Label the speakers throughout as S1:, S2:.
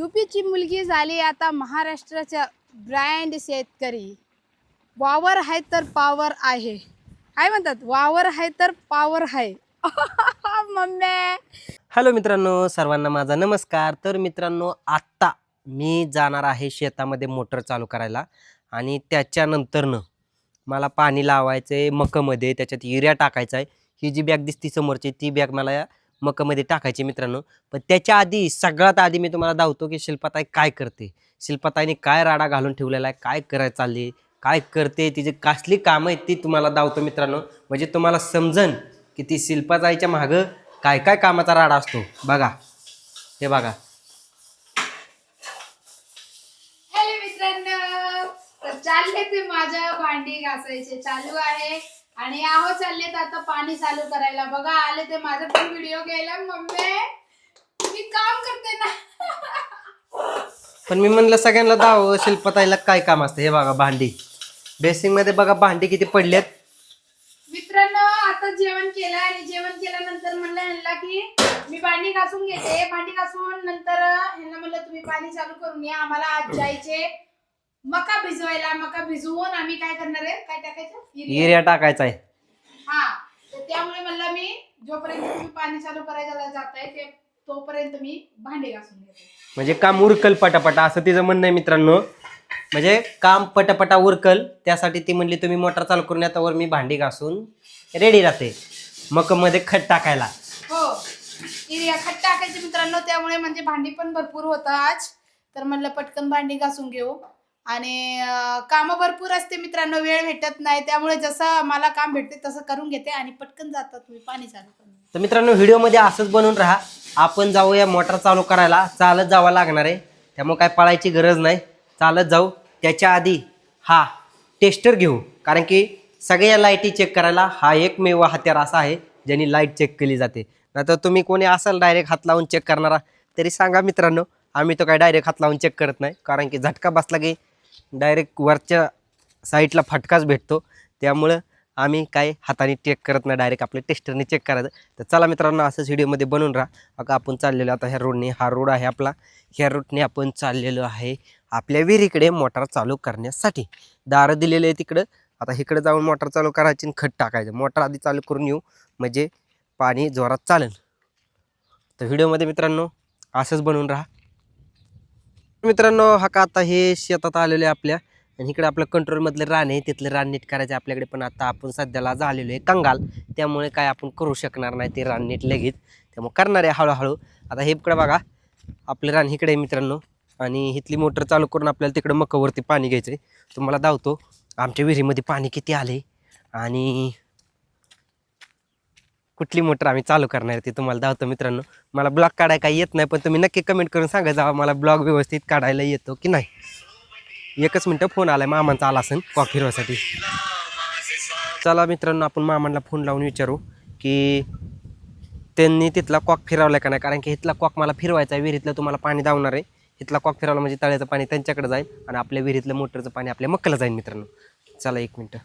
S1: यूपीची मुलगी झाली आता महाराष्ट्राच्या ब्रँड शेतकरी. वावर आहे तर पावर आहे. काय म्हणतात, वावर आहे तर पावर आहे. मम्मी.
S2: हॅलो मित्रांनो, सर्वांना माझा नमस्कार. तर मित्रांनो, आत्ता मी जाणार आहे शेतामध्ये मोटर चालू करायला आणि त्याच्यानंतरनं मला पाणी लावायचं आहे मकामध्ये. त्याच्यात युरिया टाकायचा आहे. ही जी बॅग दिसती समोरची ती बॅग मला या मकामध्ये टाकायची मित्रांनो. पण त्याच्या आधी सगळ्यात आधी मी तुम्हाला दावतो की शिल्पाताई काय करते, शिल्पाताईने काय राडा घालून ठेवलेला आहे, काय करायला चालली, काय करते, तिचे कसली कामं आहेत ती तुम्हाला दावतो मित्रांनो. म्हणजे तुम्हाला समजन की ती शिल्पाताईच्या मागं काय काय कामाचा राडा असतो. बघा, हे बघा.
S1: हॅलो मित्रांनो, तर चालले ते माझ्या भांडी घासायचे चालू आहे आणि आहो चाललेत आता पाणी चालू करायला. बघा आले ते माझा पण व्हिडिओ घ्यायला. मम्मी मी काम करते ना.
S2: पण मी म्हणलं सगळ्यांना दाव शिल्पाताईला काय काम असतं. हे बघा भांडी, बेसिंग मध्ये बघा भांडी किती पडलेत.
S1: मित्रांनो आता जेवण केलं आणि जेवण केल्यानंतर म्हणलं ह्यांना की मी भांडी घासून घेते. भांडी घासून नंतर ह्यांना म्हणलं तुम्ही पाणी चालू करून या. आम्हाला आज जायचे मका भिजवायला. मका भिजवून आम्ही काय करणार आहे, काय टाकायचं,
S2: युरिया टाकायचा आहे.
S1: हा, तर त्यामुळे म्हणलं मी जोपर्यंत तुम्ही पाणी चालू करायला जाताय ते तोपर्यंत मी भांडी घासून घेते.
S2: म्हणजे काम उरकल पटापटा असं तिचं म्हणणं आहे मित्रांनो. म्हणजे काम पटापटा उरकल त्यासाठी ती म्हणली तुम्ही मोटर चालू करून यावर मी भांडी घासून रेडी राहते मकामध्ये खत टाकायला.
S1: हो, युरिया खत टाकायचे मित्रांनो. त्यामुळे म्हणजे भांडी पण भरपूर होतं आज. तर म्हणलं पटकन भांडी घासून घेऊ आणि कामं भरपूर असते मित्रांनो, वेळ भेटत नाही. त्यामुळे जसं मला काम भेटते तसं करून घेते आणि पटकन जातात तुम्ही पाणी चालू करून.
S2: तर मित्रांनो व्हिडिओमध्ये असंच बनवून राहा. आपण जाऊया मोटर चालू करायला. चालत जावं लागणार आहे, त्यामुळे काय पळायची गरज नाही, चालत जाऊ. त्याच्या आधी हा टेस्टर घेऊ, कारण की सगळ्या लाईटी चेक करायला हा एकमेव हत्यार असा आहे ज्याने लाईट चेक केली जाते. नाहीतर तुम्ही कोणी असाल डायरेक्ट हात लावून चेक करणारा तरी सांगा मित्रांनो. आम्ही तो काय डायरेक्ट हात लावून चेक करत नाही, कारण की झटका बसला की डायरेक्ट वरच्या साईडला फटकाच भेटतो. त्यामुळं आम्ही काय हाताने चेक करत नाही, डायरेक्ट आपल्या टेस्टरने चेक करायचं. तर चला मित्रांनो असंच व्हिडिओमध्ये बनवून राहा. अगं आपण चाललेलो आता ह्या रोडने, हा रोड आहे आपला, ह्या रोडने आपण चाललेलो आहे आपल्या विहिरीकडे मोटार चालू करण्यासाठी. दारं दिलेले आहे तिकडं. आता इकडे जाऊन मोटार चालू करायची आणि खत टाकायचं. मोटार आधी चालू करून येऊ म्हणजे पाणी जोरात चालेल. तर व्हिडिओमध्ये मित्रांनो असंच बनवून राहा. मित्रांनो हा का आता हे शेतात आलेले आपल्या आणि इकडे आपलं कंट्रोलमधलं रान आहे, तिथलं रान नीट करायचं आपल्याकडे. पण आता आपण सध्याला झालेलो आहे कंगाल, त्यामुळे काय आपण करू शकणार नाही ते रान नीट लगेच. त्यामुळे करणार आहे हळूहळू. आता हे इकडे बघा आपलं रान इकडे आहे मित्रांनो, आणि इथली मोटर चालू करून आपल्याला तिकडं मकावरती पाणी घ्यायचं आहे. तुम्हाला दावतो आमच्या विहिरीमध्ये पाणी किती आले आणि कुठली मोटर आम्ही चालू करणार आहे ते तुम्हाला दावतो मित्रांनो. मला ब्लॉग काढायला काही येत नाही, पण तुम्ही नक्की कमेंट करून सांगा जावा मला ब्लॉग व्यवस्थित काढायला येतो की नाही. एकच मिनटं, फोन आलाय मामांचा, आला असेल कॉक फिरवायसाठी. चला मित्रांनो आपण मामांना फोन लावून विचारू की त्यांनी तिथला कॉक फिरवला का नाही, कारण की इथला कॉक मला फिरवायचा आहे. विहिरीतलं तुम्हाला पाणी दावणार आहे. इथला कॉक फिरवला म्हणजे तळ्याचं पाणी त्यांच्याकडे जाईल आणि आपल्या विहिरीतलं मोटरचं पाणी आपल्या मक्काला जाईल मित्रांनो. चला एक मिनटं.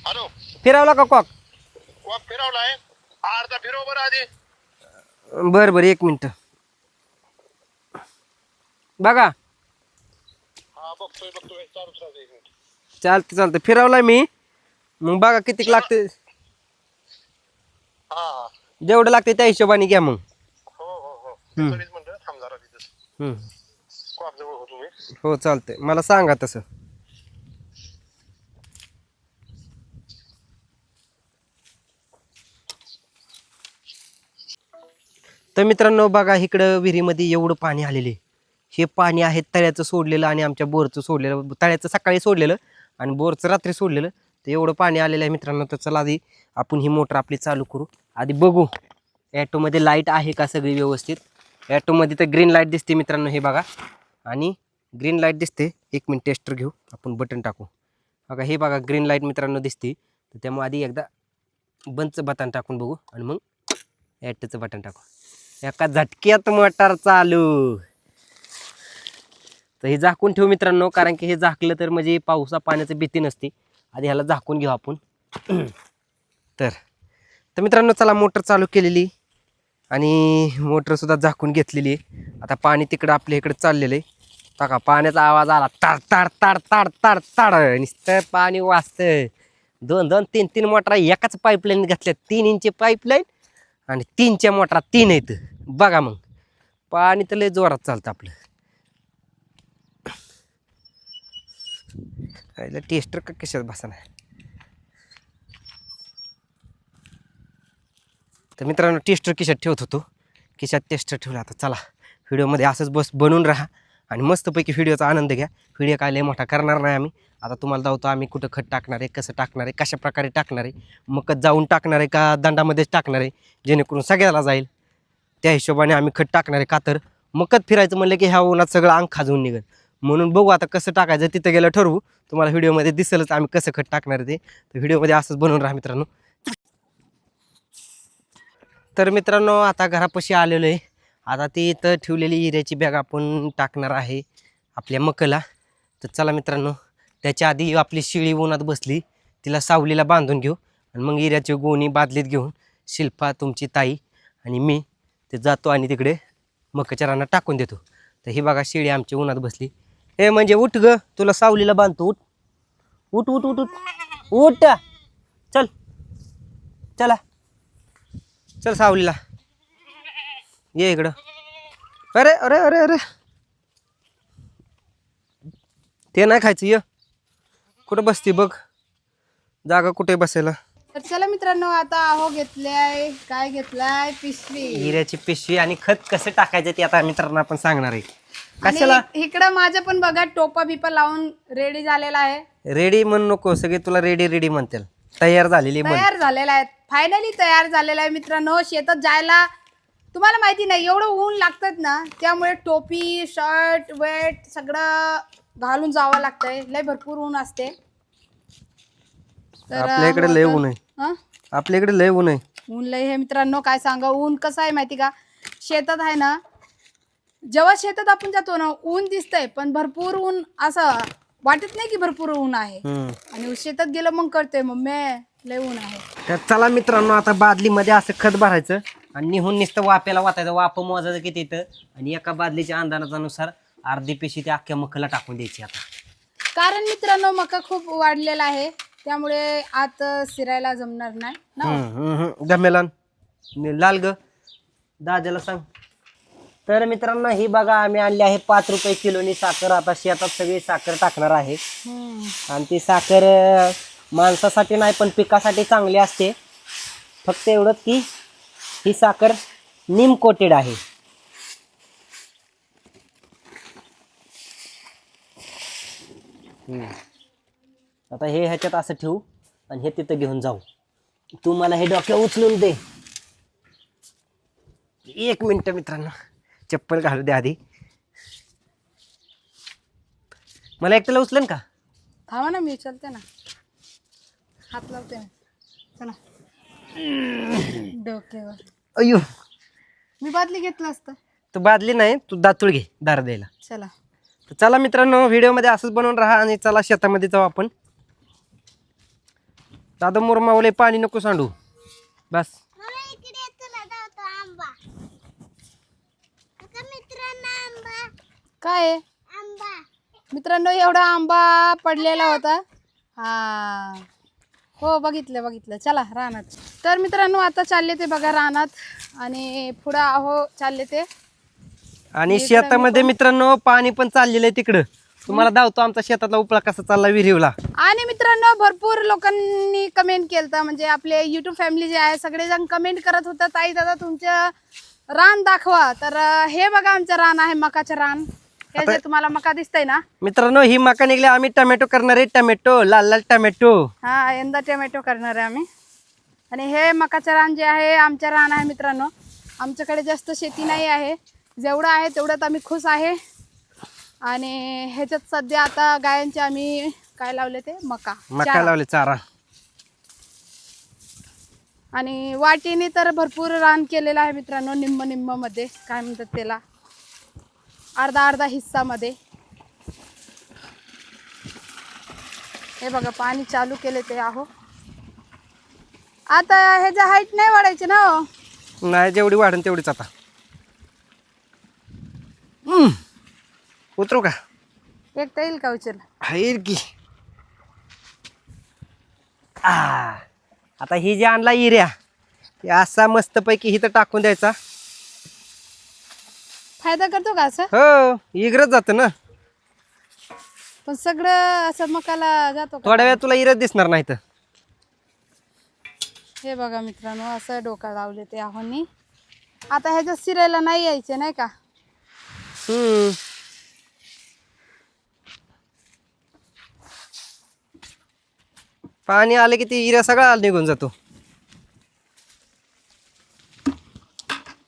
S3: हॅलो,
S2: फिरवला का कॉक?
S3: कॉक फिरवलाय. अर्धा फिरव बरं आधी.
S2: बरं बरं एक मिनटं. बघा
S3: हा बघतोय चालूच राहते एक मिनिट.
S2: चालतं फिरवलाय मी. मग बघा किती लागते,
S3: हा हा,
S2: जेवढं लागते त्या हिशोबाने घ्या मग.
S3: हो हो हो, तेच म्हणलं थांब जरा तिथं. कॉक जवळ हो तुम्ही.
S2: हो चालतंय, मला सांगा तसं. तर मित्रांनो बघा इकडं विहिरीमध्ये एवढं पाणी आलेले. हे पाणी आहे तळ्याचं सोडलेलं आणि आमच्या बोरचं सोडलेलं. तळ्याचं सकाळी सोडलेलं आणि बोरचं रात्री सोडलेलं. तर एवढं पाणी आलेलं आहे मित्रांनो. तर चला आधी आपण ही मोटर आपली चालू करू. आधी बघू ॲटोमध्ये लाईट आहे का सगळी व्यवस्थित. ॲटोमध्ये तर ग्रीन लाईट दिसते मित्रांनो, हे बघा, आणि ग्रीन लाईट दिसते. एक मिनिट टेस्टर घेऊ आपण, बटन टाकू. बघा हे बघा ग्रीन लाईट मित्रांनो दिसते. तर त्यामुळे आधी एकदा बंदचं बटन टाकून बघू आणि मग ॲटोचं बटन टाकू. एका झटक्यात मोटार चालू. तर हे झाकून ठेवू मित्रांनो, कारण की हे झाकलं तर म्हणजे पावसा पाण्याची भीती नसते. आधी ह्याला झाकून घेऊ आपण. तर तर मित्रांनो चला, मोटर चालू केलेली आणि मोटर सुद्धा झाकून घेतलेली आहे. आता पाणी तिकडं आपल्या इकडे चाललेलं आहे. बघा पाण्याचा आवाज आला, ताड ताड ताड ताड ताड ताड, नुसतं पाणी वाजतंय. 2-2 3-3 मोटरा एकाच पाईपलाईन घातल्या. 3 इंची पाईपलाईन आणि 3च्या मोटरा 3 आहेत. बघा मग पाणी तर लय जोरात चालतं आपलं. टेस्टर का कशात बसणार. तर मित्रांनो टेस्टर खिशात ठेवत होतो, खिशात टेस्टर ठेवला. आता चला व्हिडिओमध्ये असंच बस बनून राहा आणि मस्तपैकी व्हिडिओचा आनंद घ्या. व्हिडिओ काय लय मोठा करणार नाही आम्ही. आता तुम्हाला दावतो आम्ही कुठं खत टाकणार आहे, कसं टाकणार आहे, कशा प्रकारे टाकणार आहे, मकत जाऊन टाकणार आहे का दंडामध्येच टाकणार आहे, जेणेकरून सगळ्याला जाईल. त्या हिशोबाने आम्ही खत टाकणार आहे. का तर मकत फिरायचं म्हणलं की ह्या उन्हात सगळं अंग खाजवून निघेल. म्हणून बघू आता कसं टाकायचं, तिथं गेलं ठरवू. तुम्हाला व्हिडिओमध्ये दिसेलच आम्ही कसं खत टाकणार आहे ते. तर व्हिडिओमध्ये असंच बनवून राहा मित्रांनो. तर मित्रांनो आता घरापाशी आलेलो आहे. आता ती इथं ठेवलेली हिऱ्याची बॅग आपण टाकणार आहे आपल्या मकला. तर चला मित्रांनो, त्याच्या आधी आपली शिळी उन्हात बसली, तिला सावलीला बांधून घेऊ आणि मग हिऱ्याची गोणी बादलीत घेऊन शिल्पा, तुमची ताई आणि मी ते जातो आणि तिकडे मकाच्या रानात टाकून देतो. तर ही बघा शिळी आमची उन्हात बसली. हे म्हणजे उठ ग, तुला सावलीला बांधतो. उठ उठ उठ उठ उठ उठ, चल चला चल सावलीला ये इकडं. अरे अरे अरे अरे, ते नाही खायचं. ये कुठं बसती बघ, जागा कुठे बसायला.
S1: तर चला मित्रांनो, आता अहो घेतलाय, काय घेतलाय, पिशवी,
S2: हिऱ्याची पिशवी आणि खत कसं टाकायचं ते आता मित्रांनो आपण सांगणार आहे. कशाला
S1: आणि इकडं माझं पण बघा टोपा बिपा लावून रेडी झालेला आहे.
S2: रेडी म्हण नको, सगळे तुला रेडी रेडी म्हणतील. तयार झालेली म्हण.
S1: तयार झालेला आहे, फायनली तयार झालेला आहे मित्रांनो. शेतात जायला तुम्हाला माहिती नाही एवढं ऊन लागतात ना, त्यामुळे टोपी, शर्ट, वेट सगळं घालून जावं लागतंय. लय भरपूर ऊन असते. तर
S2: आपल्या इकडे लय ऊन आहे.
S1: हं?
S2: आपल्या इकडे लय ऊन आहे.
S1: ऊन लय हे मित्रांनो, काय सांगा. ऊन कसं आहे माहिती का, शेतात आहे ना, जेव्हा शेतात आपण जातो ना ऊन दिसतंय, पण भरपूर ऊन असं वाटत नाही की भरपूर ऊन आहे. आणि शेतात गेलं मग कळतंय मम्मी लय ऊन आहे.
S2: तर चला मित्रांनो, आता बादलीमध्ये असं खत भरायचं आणि निहून नुसतं वाप्याला वाटायचं. वाप मोजायचं किती येतं आणि एका बादलीच्या अंदाजानुसार अर्धी पेशी त्या अख्ख्या मकाला टाकून द्यायची. आता
S1: कारण मित्रांनो मका खूप वाढलेला आहे, त्यामुळे आत शिरायला जमणार नाही ना.
S2: गमेलन लाल ग, दादाला सांग. तर मित्रांनो ही बघा आम्ही आणली आहे 5 रुपये किलोनी साखर. आता शेतात सगळी साखर टाकणार आहे आणि ती साखर माणसासाठी नाही पण पिकासाठी चांगली असते. फक्त एवढंच की ही साखर नीम कोटेड आहे. आता हे ह्याच्यात असं ठेवू आणि हे तिथं घेऊन जाऊ. तू मला हे डोक्या उचलून दे. 1 मिनिट मित्रांनो, चप्पल घालू दे आधी. मला एकट्याला उचलन का?
S1: थांबा ना, मी चलते ना, हात लावते ना. चला डोक्यावर.
S2: अयो,
S1: मी बादली घेतलं असतं.
S2: तू बादली नाही, तू दातूळ घे दार द्यायला.
S1: चला
S2: तर चला मित्रांनो, व्हिडिओमध्ये असंच बनवून राहा आणि चला शेतामध्ये जाऊ आपण. दादा मुरमावले पाणी नको सांडू बस.
S1: काय आहे? मित्रांनो एवढा आंबा पडलेला होता. हा हो, बघितलं. चला रानात. तर मित्रांनो आता चालले ते बघा रानात आणि पुढं अहो चालले ते.
S2: आणि शेतामध्ये मित्रांनो पाणी पण चाललेलं आहे तिकडं. तुम्हाला दावतो आमचा शेतातला उपळा कसा चालला विहिरीवला.
S1: आणि मित्रांनो भरपूर लोकांनी कमेंट केलं, म्हणजे आपले युट्यूब फॅमिली जे आहे सगळेजण कमेंट करत होतं, ताई दादा तुमचं रान दाखवा. तर हे बघा आमचं रान आहे, मकाचं रान. हे जे तुम्हाला मका दिसतंय ना
S2: मित्रांनो, ही मका निघली. आम्ही टमॅटो करणार आहे. टमॅटो, लाल लाल टमॅटो.
S1: हा, यंदा टोमॅटो करणार आहे आम्ही. आणि हे मकाचं रान जे आहे आमचं रान आहे मित्रांनो. आमच्याकडे जास्त शेती नाही आहे, जेवढं आहे तेवढ्यात आम्ही खुश आहे. आणि ह्याच्यात सध्या आता गायांचे आम्ही काय लावले ते मका
S2: मका लावले चारा.
S1: आणि वाटीने तर भरपूर रान केलेलं आहे मित्रांनो, निम्म निम्म मध्ये काय म्हणतात त्याला, अर्धा अर्धा हिस्सामध्ये. हे बघा पाणी चालू केले ते आहो. आता ह्याच्या हाईट नाही वाढायची ना हो.
S2: नाही, जेवढी वाढेल तेवढीच आता. उतरू का?
S1: एक तर येईल का उचल?
S2: हाईल की. आता ही जी आणला इऱ्या, हे असा मस्तपैकी इथं टाकून द्यायचा.
S1: फायदा करतो का असं?
S2: हो, इगरच जातं ना.
S1: पण सगळं असं मकाला जातो का?
S2: थोड्या वेळ तुला इरच दिसणार नाही तर.
S1: हे बघा मित्रांनो, असं डोका लावले ते आहोनी. आता ह्याच्या सिरायला नाही यायचे नाही का?
S2: पाणी आलं की ती इरा सगळा निघून जातो.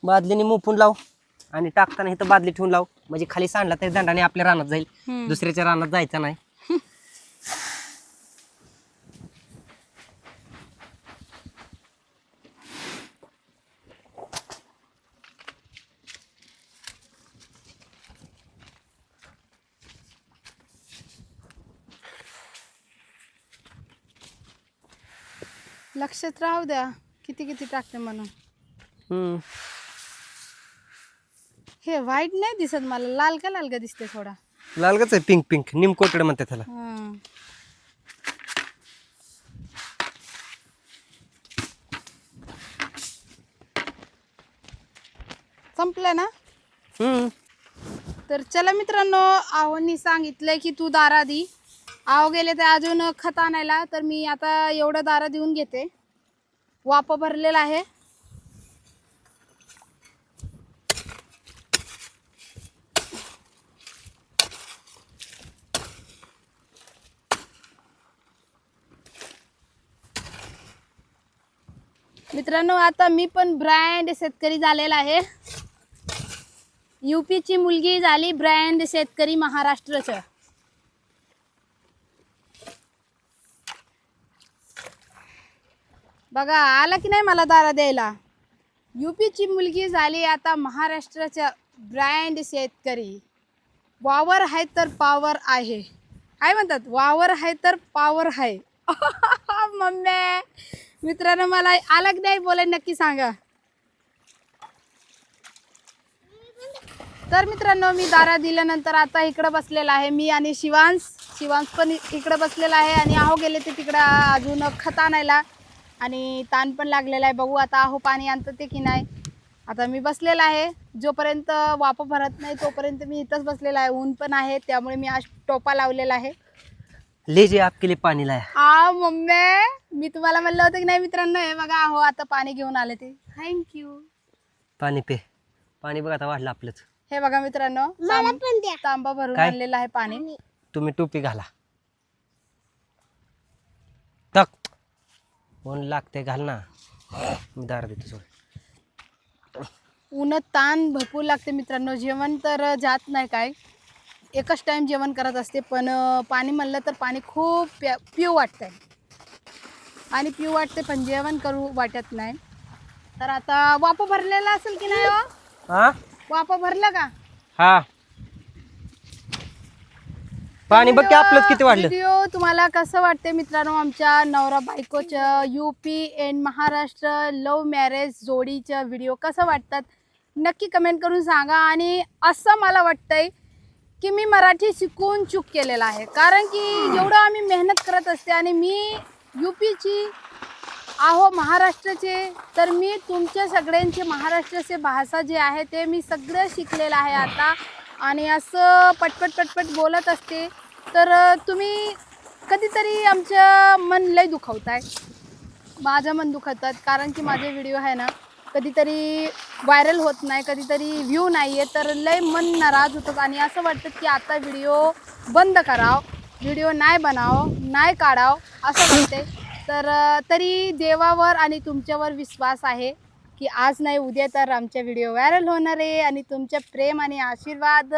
S2: बादलीने मुपून लाव आणि टाकताना इथं बादली ठेवून लाव, म्हणजे खाली सांडला तरी दंडाने आपल्या रानात जाईल. दुसऱ्याच्या रानात जायचं नाही.
S1: लक्षात राहू द्या किती किती टाकते म्हणून. हे व्हाईट नाही दिसत मला, लाल का दिसते थोडा.
S2: लालगच आहे, पिंक पिंक, निमकोटड म्हणते त्याला.
S1: संपलं ना? तर चला मित्रांनो, आहोनी सांगितलंय की तू दारा दी. आहो गेले ते अजून खत आणायला, तर मी आता एवढं दारा देऊन घेते. वाप भरलेला आहे. मित्रांनो, आता मी पण ब्रँड शेतकरी झालेला आहे. यूपीची मुलगी झाली ब्रँड शेतकरी महाराष्ट्राचं. बघा आला की नाही मला दारा द्यायला. यूपीची मुलगी झाली आता महाराष्ट्राच्या ब्रँड शेतकरी. वावर आहे तर पावर आहे, काय म्हणतात, वावर आहे तर पावर आहे. मम्मी मित्रांनो, मला आला की नाही बोलाय नक्की सांगा. तर मित्रांनो, मी दारा दिल्यानंतर आता इकडं बसलेला आहे मी आणि शिवांश पण इकडं बसलेला आहे. आणि आहो गेले ते तिकडं अजून खत आणायला, आणि ताण पण लागलेला आहे. बघू आता आहो पाणी आणतं ते की नाही. आता मी बसलेला आहे, जोपर्यंत वाप भरत नाही तोपर्यंत मी इथंच बसलेला आहे. ऊन पण आहे, त्यामुळे मी आज टोपा लावलेला आहे.
S2: लेजे आपके लिए पाणी लाया.
S1: मम्मी मी तुम्हाला म्हणलं होतं की नाही मित्रांनो. हे बघा आहो आता पाणी घेऊन आले ते, थँक्यू.
S2: पाणी पे. पाणी बघ आता वाढलं आपलंच.
S1: हे बघा मित्रांनो, तांबा भरून
S2: काय?
S1: आणलेला आहे पाणी.
S2: तुम्ही टोपी घाला. तक ऊन लागते, घाल ना. मी दार देतो सोड.
S1: ऊन ताण भरपूर लागते मित्रांनो. जेवण तर जात नाही, काय एकच टाइम जेवण करत असते. पण पाणी म्हणलं तर पाणी खूप पिऊ वाटतंय. पाणी पिऊ वाटते पण जेवण करू वाटत नाही. तर आता वाप भरलेला असेल की नाही हो?
S2: हा,
S1: वाप भरलं का?
S2: हा. पाणी बघ की आपलंच किती वाढलं.
S1: व्हिडिओ तुम्हाला कसं वाटते मित्रांनो? आमच्या नवरा बायकोचं UP and Maharashtra love marriage जोडीचं व्हिडिओ कसं वाटतात नक्की कमेंट करून सांगा. आणि असं मला वाटतंय की मी मराठी शिकून चूक केलेला आहे, कारण की एवढं आम्ही मेहनत करत असते. आणि मी यूपीची आहो महाराष्ट्राचे, तर मी तुमच्या सगळ्यांचे महाराष्ट्राचे भाषा जे आहे ते मी सगळं शिकलेलं आहे आता. आणि असं पटपट बोलत असते, तर तुम्ही कधीतरी आमचं मन लय दुखवताय. माझं मन दुखवतात, कारण की माझे व्हिडिओ आहे ना कधीतरी व्हायरल होत नाही, कधीतरी व्ह्यू नाही आहे, तर लय मन नाराज होतं. आणि असं वाटतं की आता व्हिडिओ बंद करावं, व्हिडिओ नाही बनावं, नाही काढावं असं वाटते. तर तरी देवावर आणि तुमच्यावर विश्वास आहे की आज नाही उद्या तर आमच्या व्हिडिओ व्हायरल होणार आहे. आणि तुमच्या प्रेम आणि आशीर्वाद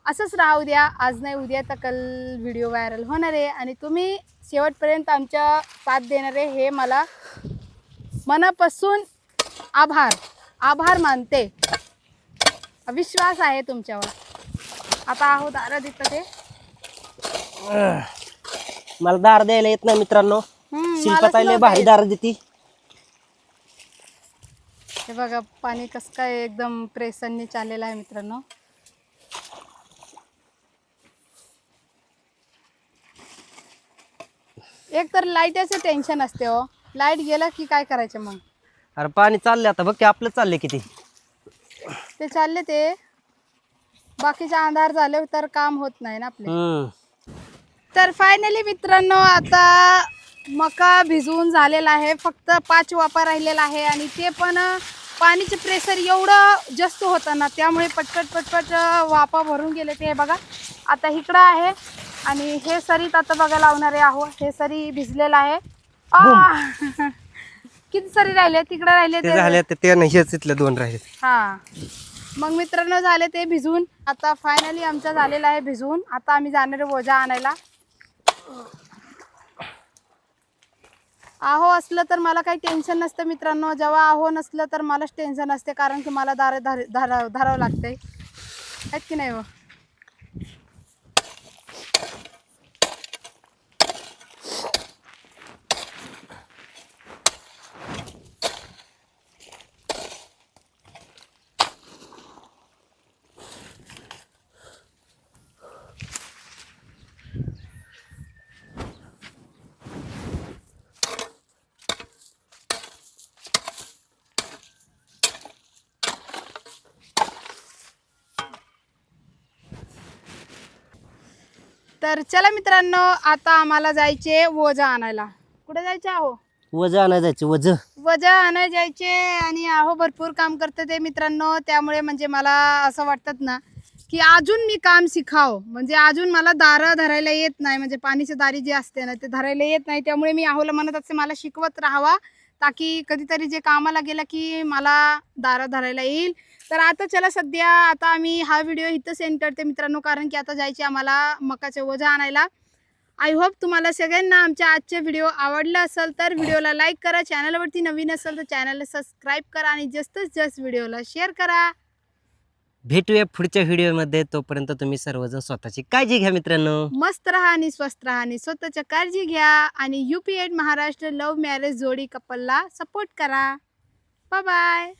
S1: असंच राहू द्या. आज नाही उद्या तर कल व्हिडिओ व्हायरल होणार आहे. आणि तुम्ही शेवटपर्यंत आमच्या साथ देणार आहे हे मला मनापासून आभार मानते. विश्वास आहे तुमच्यावर. आता आहो दारा देतं ते.
S2: मला दार द्यायला येत नाही मित्रांनो. शिल्पाताईला भारी दार देती.
S1: हे बघा पाणी कसं काय एकदम प्रेसरने चाललेलं आहे मित्रांनो. एक तर लाईटचं टेन्शन असते हो. लाईट गेला की काय करायचं मग.
S2: अरे पाणी चालले आता बघ की आपलं चालले किती.
S1: ते चालले ते बाकीचा अंधार झाले तर काम होत नाही ना आपले. तर फायनली मित्रांनो आता मका भिजवून झालेला आहे. फक्त 5 वाफा राहिलेला आहे आणि ते पण पाणीचे प्रेशर एवढं जास्त होतं ना त्यामुळे पटपट वाफा भरून गेले. ते बघा आता इकडं आहे आणि हे सरीत आता बघा लावणारे आहो. हे सरी भिजलेलं आहे. किती सरी राहिले तिकडे राहिले
S2: ते झाले ते नाही हेच इथले 2 राहिले.
S1: हा मग मित्रांनो झाले ते भिजून. आता फायनली आमचं झालेलं आहे भिजून. आता आम्ही जाणार आहे ओझा आणायला. आहो असलं तर मला काही टेन्शन नसतं मित्रांनो. जेव्हा आहो नसलं तर मलाच टेन्शन असते कारण की मला धरावं लागतंय आहेत की नाही हो. तर चला मित्रांनो आता आम्हाला जायचे ओझा आणायला. कुठे जायचे आहो?
S2: वजन आणायला जायचं.
S1: वजा आणायला जायचे आणि आहो भरपूर काम करते ते मित्रांनो. त्यामुळे म्हणजे मला असं वाटतं ना की अजून मी काम शिकावं. म्हणजे अजून मला दारं धरायला येत नाही. म्हणजे पाणीची दारी जी असते ना ते धरायला येत नाही. त्यामुळे मी आहोला म्हणत असते मला शिकवत राहावा ताकी कधीतरी जे कामाला गेलं की मला दारं धरायला येईल. तर आता चला सध्या आता आम्ही हा व्हिडिओ इथं सेंड करते मित्रांनो कारण की आता जायचे आम्हाला मकाचे ओझा आणायला. आय होप तुम्हाला सगळ्यांना आमच्या आजचे व्हिडिओ आवडला असेल तर व्हिडिओला लाईक करा. चॅनलवरती नवीन असेल तर चॅनलला सबस्क्राईब करा आणि जास्तीत जास्त व्हिडिओला शेअर करा.
S2: भेटूया पुढच्या व्हिडिओमध्ये. तोपर्यंत तुम्ही सर्वजण स्वतःची काळजी घ्या मित्रांनो.
S1: मस्त राहा आणि स्वस्त राहा आणि स्वतःच्या काळजी घ्या आणि UP8 महाराष्ट्र लव्ह मॅरेज जोडी कपलला सपोर्ट करा. Bye bye.